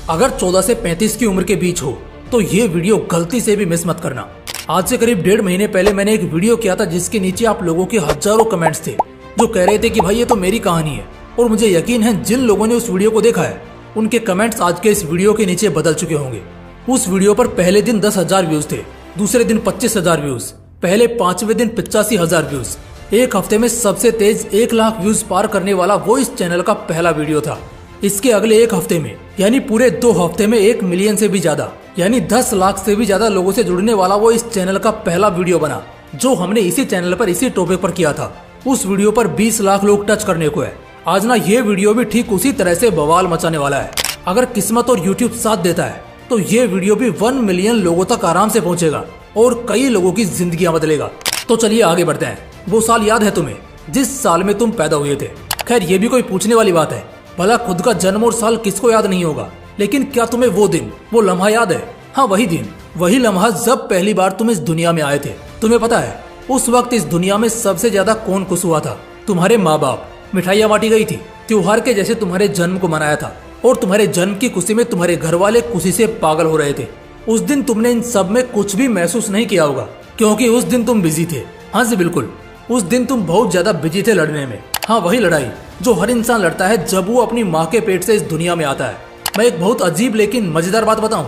अगर 14 से 35 की उम्र के बीच हो तो ये वीडियो गलती से भी मिस मत करना। आज से करीब 1.5 महीने पहले मैंने एक वीडियो किया था जिसके नीचे आप लोगों के हजारों कमेंट्स थे जो कह रहे थे कि भाई ये तो मेरी कहानी है। और मुझे यकीन है जिन लोगों ने उस वीडियो को देखा है उनके कमेंट्स आज के इस वीडियो के नीचे बदल चुके होंगे। उस वीडियो पर पहले दिन 10,000 व्यूज थे, दूसरे दिन 25,000 व्यूज, पहले 5वें दिन 85,000 व्यूज। एक हफ्ते में सबसे तेज 1 लाख व्यूज पार करने वाला वो इस चैनल का पहला वीडियो था। इसके अगले एक हफ्ते में यानी पूरे 2 हफ्ते में 1 मिलियन से भी ज्यादा यानी 10 लाख से भी ज्यादा लोगों से जुड़ने वाला वो इस चैनल का पहला वीडियो बना जो हमने इसी चैनल पर इसी टॉपिक पर किया था। उस वीडियो पर 20 लाख लोग टच करने को है। आज ना ये वीडियो भी ठीक उसी तरह से बवाल मचाने वाला है। अगर किस्मत और यूट्यूब साथ देता है तो ये वीडियो भी 1 मिलियन लोगों तक आराम से पहुंचेगा और कई लोगों की जिंदगियां बदलेगा। तो चलिए आगे बढ़ते हैं। वो साल याद है तुम्हें जिस साल में तुम पैदा हुए थे? खैर ये भी कोई पूछने वाली बात है, भला खुद का जन्म और साल किसको याद नहीं होगा, लेकिन क्या तुम्हें वो दिन वो लम्हा याद है? हाँ वही दिन वही लम्हा जब पहली बार तुम इस दुनिया में आए थे। तुम्हें पता है उस वक्त इस दुनिया में सबसे ज्यादा कौन खुश हुआ था? तुम्हारे माँ बाप। मिठाइयाँ बांटी गई थी, त्योहार के जैसे तुम्हारे जन्म को मनाया था और तुम्हारे जन्म की खुशी में तुम्हारे घर वाले खुशी से पागल हो रहे थे। उस दिन तुमने इन सब में कुछ भी महसूस नहीं किया होगा क्योंकि उस दिन तुम बिजी थे। हाँ जी बिल्कुल, उस दिन तुम बहुत ज्यादा बिजी थे लड़ने में। हाँ वही लड़ाई जो हर इंसान लड़ता है जब वो अपनी माँ के पेट से इस दुनिया में आता है। मैं एक बहुत अजीब लेकिन मजेदार बात बताऊं,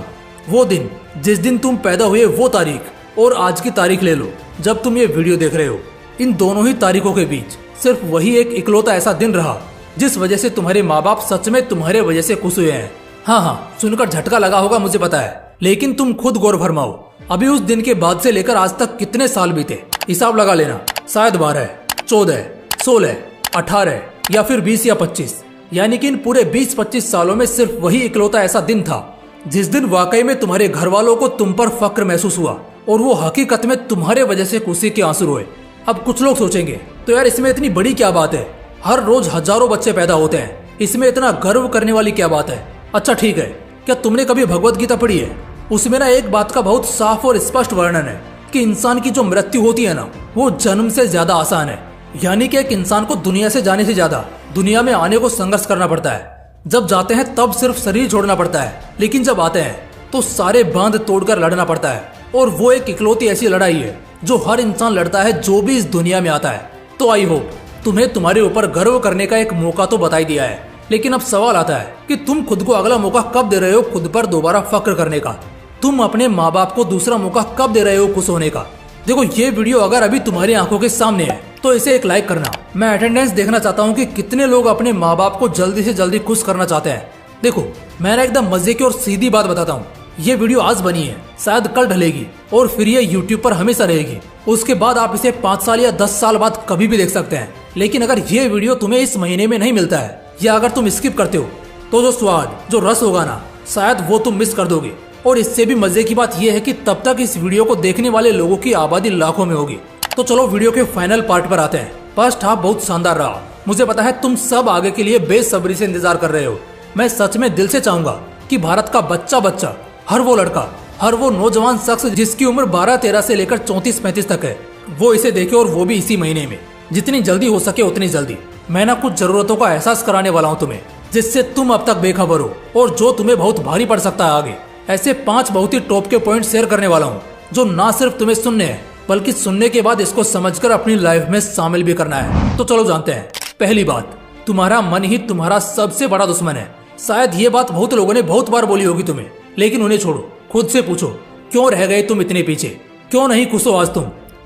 वो दिन जिस दिन तुम पैदा हुए वो तारीख और आज की तारीख ले लो जब तुम ये वीडियो देख रहे हो, इन दोनों ही तारीखों के बीच सिर्फ वही एक इकलौता ऐसा दिन रहा जिस वजह से तुम्हारे माँ बाप सच में तुम्हारे वजह से खुश हुए हैं। हाँ सुनकर झटका लगा होगा मुझे पता है, लेकिन तुम खुद गौर फरमाओ अभी उस दिन के बाद से लेकर आज तक कितने साल बीते, हिसाब लगा लेना। शायद 12, 14, 16, 18 या फिर 20 या 25, यानी कि इन पूरे 20-25 सालों में सिर्फ वही इकलौता ऐसा दिन था जिस दिन वाकई में तुम्हारे घर वालों को तुम पर फक्र महसूस हुआ और वो हकीकत में तुम्हारे वजह से खुशी के आंसू रोए। अब कुछ लोग सोचेंगे तो यार इसमें इतनी बड़ी क्या बात है, हर रोज हजारों बच्चे पैदा होते हैं, इसमें इतना गर्व करने वाली क्या बात है? अच्छा ठीक है, क्या तुमने कभी भगवत गीता पढ़ी है? उसमें ना एक बात का बहुत साफ और स्पष्ट वर्णन है कि इंसान की जो मृत्यु होती है ना वो जन्म से ज्यादा आसान है। यानी कि एक इंसान को दुनिया से जाने से ज्यादा दुनिया में आने को संघर्ष करना पड़ता है। जब जाते हैं तब सिर्फ शरीर छोड़ना पड़ता है, लेकिन जब आते हैं तो सारे बांध तोड़कर लड़ना पड़ता है। और वो एक इकलौती ऐसी लड़ाई है जो हर इंसान लड़ता है जो भी इस दुनिया में आता है। तो आई होप तुम्हें तुम्हारे ऊपर गर्व करने का एक मौका तो बता ही दिया है, लेकिन अब सवाल आता है कि तुम खुद को अगला मौका कब दे रहे हो खुद पर दोबारा फक्र करने का? तुम अपने माँ बाप को दूसरा मौका कब दे रहे हो खुश होने का? देखो ये वीडियो अगर अभी तुम्हारी आंखों के सामने है तो इसे एक लाइक करना। मैं अटेंडेंस देखना चाहता हूँ कि कितने लोग अपने माँ बाप को जल्दी से जल्दी खुश करना चाहते हैं। देखो मैं ना एकदम मजे की और सीधी बात बताता हूँ, ये वीडियो आज बनी है, शायद कल ढलेगी और फिर ये YouTube पर हमेशा रहेगी। उसके बाद आप इसे 5 साल या 10 साल बाद कभी भी देख सकते हैं। लेकिन अगर ये वीडियो तुम्हें इस महीने में नहीं मिलता है या अगर तुम स्किप करते हो तो जो स्वाद जो रस होगा ना शायद वो तुम मिस कर दोगे। और इससे भी मजे की बात यह है कि तब तक इस वीडियो को देखने वाले लोगों की आबादी लाखों में होगी। तो चलो वीडियो के फाइनल पार्ट पर आते हैं। फर्स्ट हाफ बहुत शानदार रहा, मुझे पता है तुम सब आगे के लिए बेसब्री से इंतजार कर रहे हो। मैं सच में दिल से चाहूंगा कि भारत का बच्चा बच्चा, हर वो लड़का, हर वो नौजवान शख्स जिसकी उम्र 12-13 से लेकर 34-35 तक है, वो इसे देखे और वो भी इसी महीने में, जितनी जल्दी हो सके उतनी जल्दी। मैं ना कुछ जरूरतों का एहसास कराने वाला हूँ तुम्हें जिससे तुम अब तक बेखबर हो और जो तुम्हें बहुत भारी पड़ सकता है आगे। ऐसे 5 बहुत ही टॉप के पॉइंट शेयर करने वाला हूँ जो ना सिर्फ तुम्हें सुनने हैं बल्कि सुनने के बाद इसको समझकर अपनी लाइफ में शामिल भी करना है। तो चलो जानते हैं। पहली बात, तुम्हारा मन ही तुम्हारा सबसे बड़ा दुश्मन है। शायद ये बात बहुत लोगों ने बहुत बार बोली होगी तुम्हें, लेकिन उन्हें छोड़ो, खुद से पूछो क्यों रह गए तुम इतने पीछे? क्यों नहीं खुश हो आज तुम?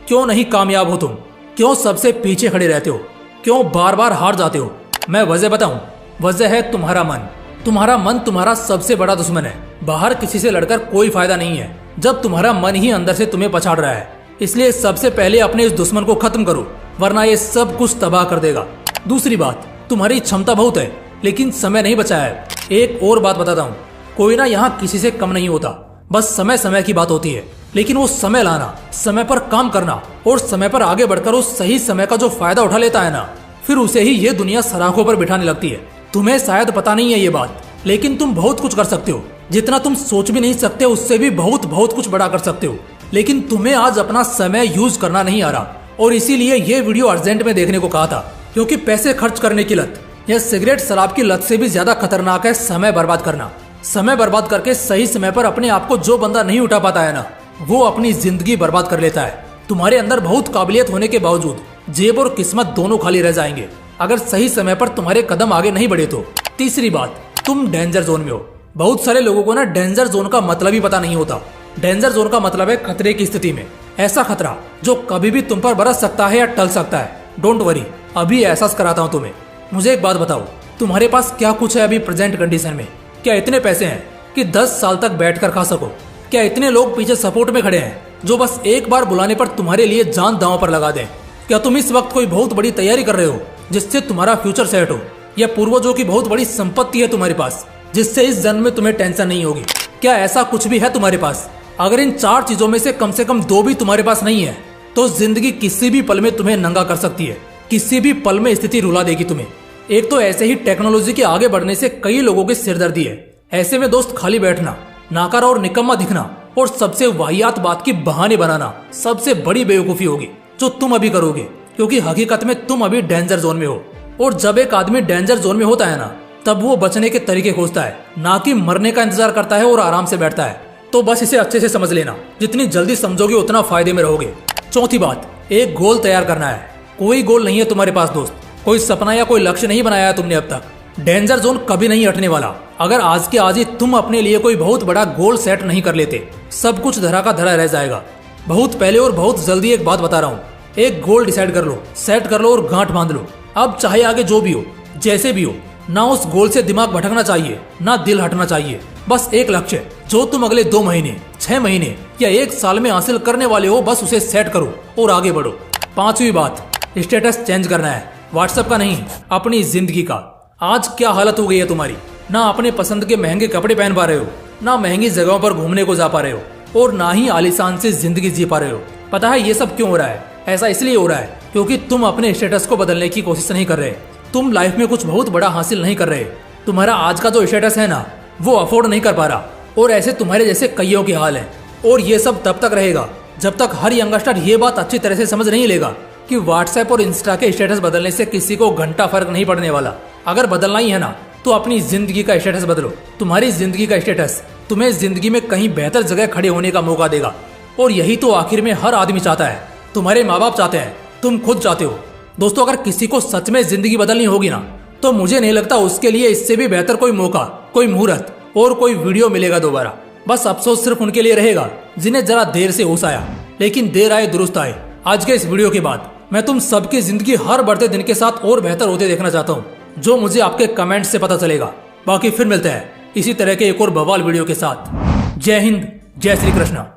क्यों नहीं कामयाब हो तुम? क्यों सबसे पीछे खड़े रहते हो? क्यों बार बार हार जाते हो? मैं वजह बताऊं, वजह है तुम्हारा मन। तुम्हारा मन तुम्हारा सबसे बड़ा दुश्मन है। बाहर किसी से लड़कर कोई फायदा नहीं है जब तुम्हारा मन ही अंदर से तुम्हें पछाड़ रहा है। इसलिए सबसे पहले अपने इस दुश्मन को खत्म करो, वरना ये सब कुछ तबाह कर देगा। दूसरी बात, तुम्हारी क्षमता बहुत है लेकिन समय नहीं बचा है। एक और बात बताता हूँ, कोई ना यहाँ किसी से कम नहीं होता, बस समय समय की बात होती है। लेकिन वो समय लाना, समय पर काम करना और समय पर आगे बढ़कर उस सही समय का जो फायदा उठा लेता है ना, फिर उसे ही ये दुनिया सराखों पर बिठाने लगती है। तुम्हें शायद पता नहीं है ये बात, लेकिन तुम बहुत कुछ कर सकते हो। जितना तुम सोच भी नहीं सकते उससे भी बहुत बहुत कुछ बड़ा कर सकते हो। लेकिन तुम्हें आज अपना समय यूज करना नहीं आ रहा और इसीलिए ये वीडियो अर्जेंट में देखने को कहा था, क्योंकि पैसे खर्च करने की लत या सिगरेट शराब की लत से भी ज्यादा खतरनाक है समय बर्बाद करना। समय बर्बाद करके सही समय पर अपने आप को जो बंदा नहीं उठा पाता है ना, वो अपनी जिंदगी बर्बाद कर लेता है। तुम्हारे अंदर बहुत काबिलियत होने के बावजूद जेब और किस्मत दोनों खाली रह जाएंगे अगर सही समय पर तुम्हारे कदम आगे नहीं बढ़े तो। तीसरी बात, तुम डेंजर जोन में हो। बहुत सारे लोगों को ना डेंजर जोन का मतलब ही पता नहीं होता। डेंजर जोन का मतलब है खतरे की स्थिति में, ऐसा खतरा जो कभी भी तुम पर बरस सकता है या टल सकता है। डोंट वरी, अभी एहसास कराता हूँ तुम्हें। मुझे एक बात बताओ, तुम्हारे पास क्या कुछ है अभी प्रेजेंट कंडीशन में? क्या इतने पैसे हैं कि 10 साल तक बैठकर खा सको? क्या इतने लोग पीछे सपोर्ट में खड़े हैं जो बस एक बार बुलाने पर तुम्हारे लिए जान दांव पर लगा दें? क्या तुम इस वक्त कोई बहुत बड़ी तैयारी कर रहे हो जिससे तुम्हारा फ्यूचर सेट हो? या पूर्वजों की बहुत बड़ी संपत्ति है तुम्हारे पास जिससे इस जन्म में तुम्हें टेंशन नहीं होगी? क्या ऐसा कुछ भी है तुम्हारे पास? अगर इन 4 चीजों में से कम 2 भी तुम्हारे पास नहीं है तो जिंदगी किसी भी पल में तुम्हें नंगा कर सकती है। किसी भी पल में स्थिति रुला देगी तुम्हें। एक तो ऐसे ही टेक्नोलॉजी के आगे बढ़ने से कई लोगों की सिरदर्दी है। ऐसे में दोस्त खाली बैठना, नाकारा और निकम्मा दिखना और सबसे वाहियात बात की बहाने बनाना सबसे बड़ी बेवकूफी होगी जो तुम अभी करोगे, क्योंकि हकीकत में तुम अभी डेंजर जोन में हो। और जब एक आदमी डेंजर जोन में होता है ना, तब वो बचने के तरीके खोजता है, ना कि मरने का इंतजार करता है और आराम से बैठता है। तो बस इसे अच्छे से समझ लेना, जितनी जल्दी समझोगे उतना फायदे में रहोगे। चौथी बात, एक गोल तैयार करना है। कोई गोल नहीं है तुम्हारे पास दोस्त, कोई सपना या कोई लक्ष्य नहीं बनाया है तुमने अब तक। डेंजर जोन कभी नहीं हटने वाला अगर आज के आज ही तुम अपने लिए कोई बहुत बड़ा गोल सेट नहीं कर लेते। सब कुछ धरा का धरा रह जाएगा। बहुत पहले और बहुत जल्दी एक बात बता रहा हूँ, एक गोल डिसाइड कर लो, सेट कर लो और गांठ बांध लो। अब चाहे आगे जो भी हो, जैसे भी हो, ना उस गोल से दिमाग भटकना चाहिए, ना दिल हटना चाहिए। बस एक लक्ष्य जो तुम अगले 2 महीने, 6 महीने या 1 साल में हासिल करने वाले हो, बस उसे सेट करो और आगे बढ़ो। 5वीं बात, स्टेटस चेंज करना है। व्हाट्सएप का नहीं, अपनी जिंदगी का। आज क्या हालत हो गई है तुम्हारी? ना अपने पसंद के महंगे कपड़े पहन पा रहे हो, ना महंगी जगहों पर घूमने को जा पा रहे हो और ना ही आलीशान से जिंदगी जी पा रहे हो। पता है ये सब क्यों हो रहा है? ऐसा इसलिए हो रहा है क्योंकि तुम अपने स्टेटस को बदलने की कोशिश नहीं कर रहे। तुम लाइफ में कुछ बहुत बड़ा हासिल नहीं कर रहे। तुम्हारा आज का जो स्टेटस है ना, वो अफोर्ड नहीं कर पा रहा। और ऐसे तुम्हारे जैसे कईयों के हाल है। और ये सब तब तक रहेगा जब तक हर यंगस्टर ये बात अच्छी तरह से समझ नहीं लेगा कि व्हाट्सएप और इंस्टा के स्टेटस बदलने से किसी को घंटा फर्क नहीं पड़ने वाला। अगर बदलना ही है ना, तो अपनी जिंदगी का स्टेटस बदलो। तुम्हारी जिंदगी का स्टेटस तुम्हें जिंदगी में कहीं बेहतर जगह खड़े होने का मौका देगा। और यही तो आखिर में हर आदमी चाहता है। तुम्हारे माँ बाप चाहते हैं, तुम खुद चाहते हो। दोस्तों, अगर किसी को सच में जिंदगी बदलनी होगी ना, तो मुझे नहीं लगता उसके लिए इससे भी बेहतर कोई मौका, कोई मुहूर्त और कोई वीडियो मिलेगा दोबारा। बस अफसोस सिर्फ उनके लिए रहेगा जिन्हें जरा देर से होश आया, लेकिन देर आए दुरुस्त आए। आज के इस वीडियो के बाद मैं तुम सबकी जिंदगी हर बढ़ते दिन के साथ और बेहतर होते देखना चाहता हूँ, जो मुझे आपके कमेंट से पता चलेगा। बाकी फिर मिलते हैं इसी तरह के एक और बवाल वीडियो के साथ। जय हिंद, जय श्री कृष्ण।